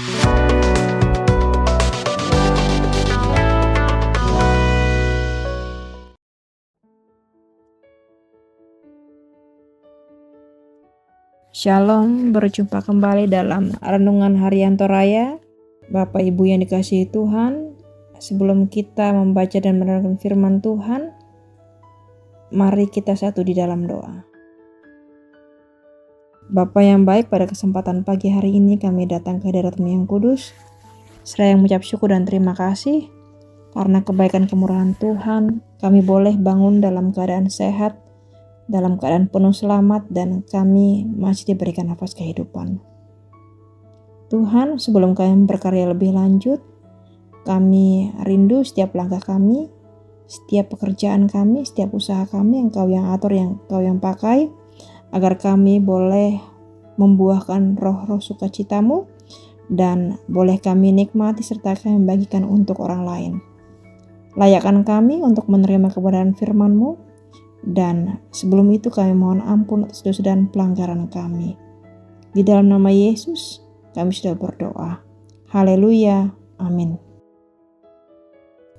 Shalom, berjumpa kembali dalam Renungan Harian Toraya. Bapak Ibu yang dikasihi Tuhan, sebelum kita membaca dan merenungkan firman Tuhan, mari kita satu di dalam doa. Bapa yang baik, pada kesempatan pagi hari ini kami datang ke hadirat-Mu yang kudus, seraya mengucap syukur dan terima kasih karena kebaikan kemurahan Tuhan, kami boleh bangun dalam keadaan sehat, dalam keadaan penuh selamat, dan kami masih diberikan nafas kehidupan. Tuhan, sebelum kami berkarya lebih lanjut, kami rindu setiap langkah kami, setiap pekerjaan kami, setiap usaha kami Engkau yang atur, yang Engkau yang pakai, agar kami boleh membuahkan roh-roh sukacita-Mu dan boleh kami nikmati serta kami bagikan untuk orang lain. Layakkan kami untuk menerima kebenaran firman-Mu, dan sebelum itu kami mohon ampun atas dosa dan pelanggaran kami. Di dalam nama Yesus kami sudah berdoa. Haleluya. Amin.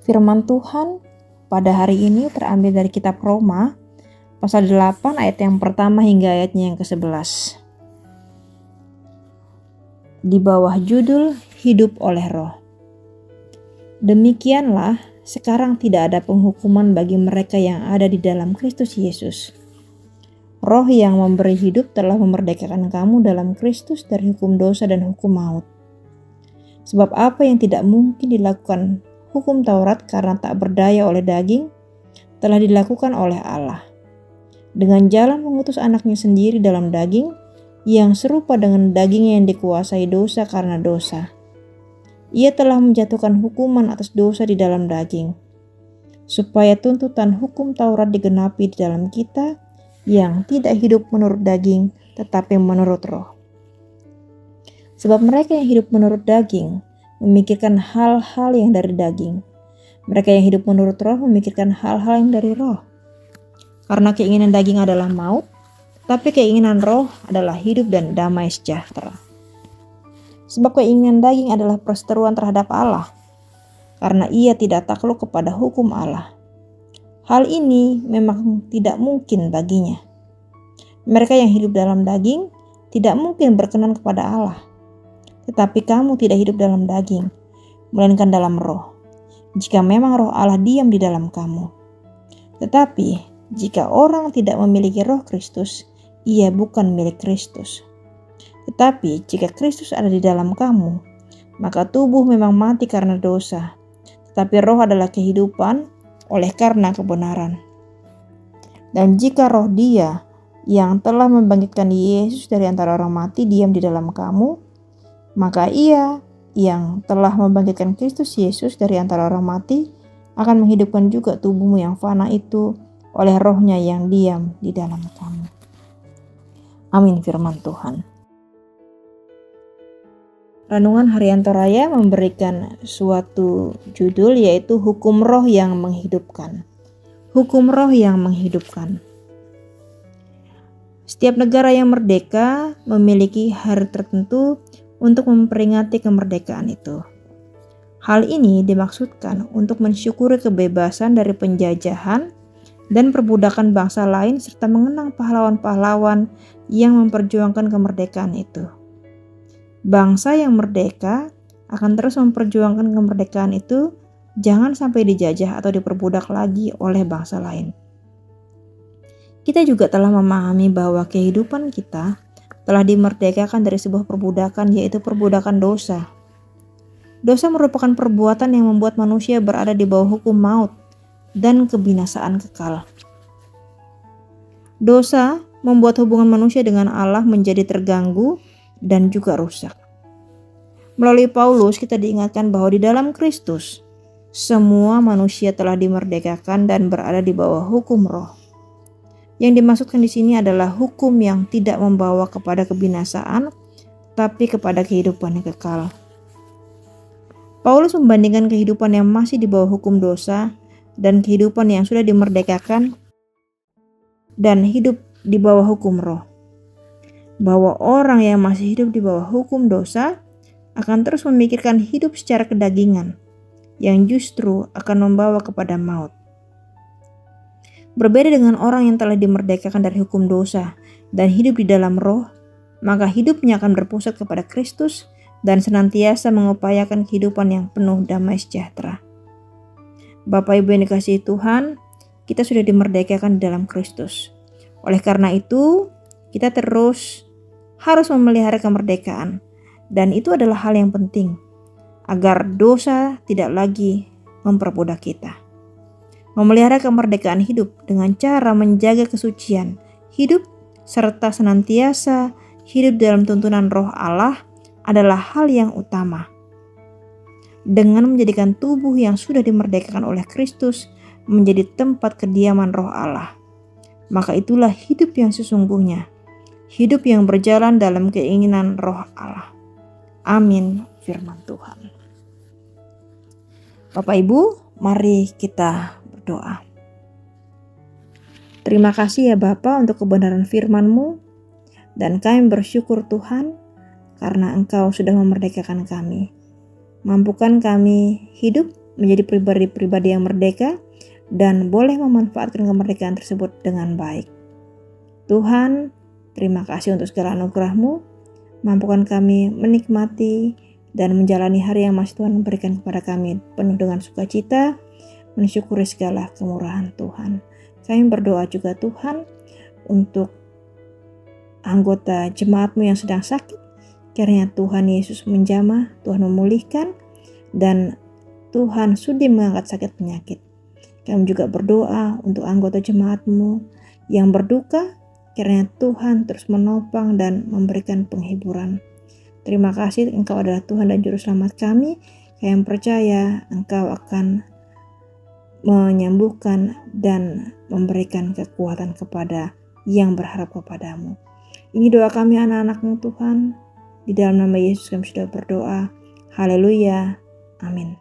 Firman Tuhan pada hari ini terambil dari kitab Roma pasal 8 ayat yang pertama hingga ayatnya yang ke-11. Di bawah judul Hidup oleh Roh. Demikianlah sekarang tidak ada penghukuman bagi mereka yang ada di dalam Kristus Yesus. Roh yang memberi hidup telah memerdekakan kamu dalam Kristus dari hukum dosa dan hukum maut. Sebab apa yang tidak mungkin dilakukan hukum Taurat karena tak berdaya oleh daging, telah dilakukan oleh Allah. Dengan jalan mengutus anaknya sendiri dalam daging, yang serupa dengan daging yang dikuasai dosa karena dosa. Ia telah menjatuhkan hukuman atas dosa di dalam daging, supaya tuntutan hukum Taurat digenapi di dalam kita yang tidak hidup menurut daging, tetapi menurut roh. Sebab mereka yang hidup menurut daging memikirkan hal-hal yang dari daging. Mereka yang hidup menurut roh memikirkan hal-hal yang dari roh. Karena keinginan daging adalah maut, tapi keinginan roh adalah hidup dan damai sejahtera. Sebab keinginan daging adalah perseteruan terhadap Allah, karena ia tidak takluk kepada hukum Allah. Hal ini memang tidak mungkin baginya. Mereka yang hidup dalam daging tidak mungkin berkenan kepada Allah. Tetapi kamu tidak hidup dalam daging, melainkan dalam roh, jika memang roh Allah diam di dalam kamu. Tetapi jika orang tidak memiliki roh Kristus, ia bukan milik Kristus. Tetapi jika Kristus ada di dalam kamu, maka tubuh memang mati karena dosa, tetapi roh adalah kehidupan oleh karena kebenaran. Dan jika roh Dia yang telah membangkitkan Yesus dari antara orang mati diam di dalam kamu, maka Ia yang telah membangkitkan Kristus Yesus dari antara orang mati akan menghidupkan juga tubuhmu yang fana itu oleh rohnya yang diam di dalam kamu. Amin. Firman Tuhan. Renungan Harian Toraya memberikan suatu judul, yaitu Hukum Roh yang Menghidupkan. Hukum Roh yang menghidupkan. Setiap negara yang merdeka memiliki hari tertentu untuk memperingati kemerdekaan itu. Hal ini dimaksudkan untuk mensyukuri kebebasan dari penjajahan dan perbudakan bangsa lain, serta mengenang pahlawan-pahlawan yang memperjuangkan kemerdekaan itu. Bangsa yang merdeka akan terus memperjuangkan kemerdekaan itu, jangan sampai dijajah atau diperbudak lagi oleh bangsa lain. Kita juga telah memahami bahwa kehidupan kita telah dimerdekakan dari sebuah perbudakan, yaitu perbudakan dosa. Dosa merupakan perbuatan yang membuat manusia berada di bawah hukum maut dan kebinasaan kekal. Dosa membuat hubungan manusia dengan Allah menjadi terganggu dan juga rusak. Melalui Paulus kita diingatkan bahwa di dalam Kristus semua manusia telah dimerdekakan dan berada di bawah hukum roh. Yang dimaksudkan di sini adalah hukum yang tidak membawa kepada kebinasaan, tapi kepada kehidupan yang kekal. Paulus membandingkan kehidupan yang masih di bawah hukum dosa dan kehidupan yang sudah dimerdekakan dan hidup di bawah hukum roh. Bahwa orang yang masih hidup di bawah hukum dosa akan terus memikirkan hidup secara kedagingan yang justru akan membawa kepada maut. Berbeda dengan orang yang telah dimerdekakan dari hukum dosa dan hidup di dalam roh, maka hidupnya akan berpusat kepada Kristus dan senantiasa mengupayakan kehidupan yang penuh damai sejahtera. Bapak Ibu yang dikasihi Tuhan, kita sudah dimerdekakan di dalam Kristus. Oleh karena itu, kita terus harus memelihara kemerdekaan, dan itu adalah hal yang penting agar dosa tidak lagi memperbudak kita. Memelihara kemerdekaan hidup dengan cara menjaga kesucian hidup serta senantiasa hidup dalam tuntunan Roh Allah adalah hal yang utama. Dengan menjadikan tubuh yang sudah dimerdekakan oleh Kristus menjadi tempat kediaman Roh Allah, maka itulah hidup yang sesungguhnya, hidup yang berjalan dalam keinginan Roh Allah. Amin, firman Tuhan. Bapak Ibu, mari kita berdoa. Terima kasih ya Bapa untuk kebenaran firman-Mu, dan kami bersyukur Tuhan karena Engkau sudah memerdekakan kami. Mampukan kami hidup menjadi pribadi-pribadi yang merdeka dan boleh memanfaatkan kemerdekaan tersebut dengan baik. Tuhan, terima kasih untuk segala anugerah-Mu. Mampukan kami menikmati dan menjalani hari yang masih Tuhan berikan kepada kami penuh dengan sukacita, mensyukuri segala kemurahan Tuhan. Kami berdoa juga Tuhan untuk anggota jemaat-Mu yang sedang sakit. Kiranya Tuhan Yesus menjamah, Tuhan memulihkan, dan Tuhan sudi mengangkat sakit penyakit. Kami juga berdoa untuk anggota jemaat-Mu yang berduka. Kiranya Tuhan terus menopang dan memberikan penghiburan. Terima kasih Engkau adalah Tuhan dan Juru Selamat kami. Kami percaya Engkau akan menyembuhkan dan memberikan kekuatan kepada yang berharap kepadamu. Ini doa kami anak-anak-Mu Tuhan. Di dalam nama Yesus kami sudah berdoa. Haleluya. Amin.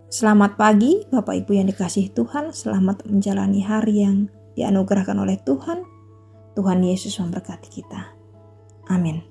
Selamat pagi Bapak Ibu yang dikasihi Tuhan. Selamat menjalani hari yang dianugerahkan oleh Tuhan. Tuhan Yesus memberkati kita. Amin.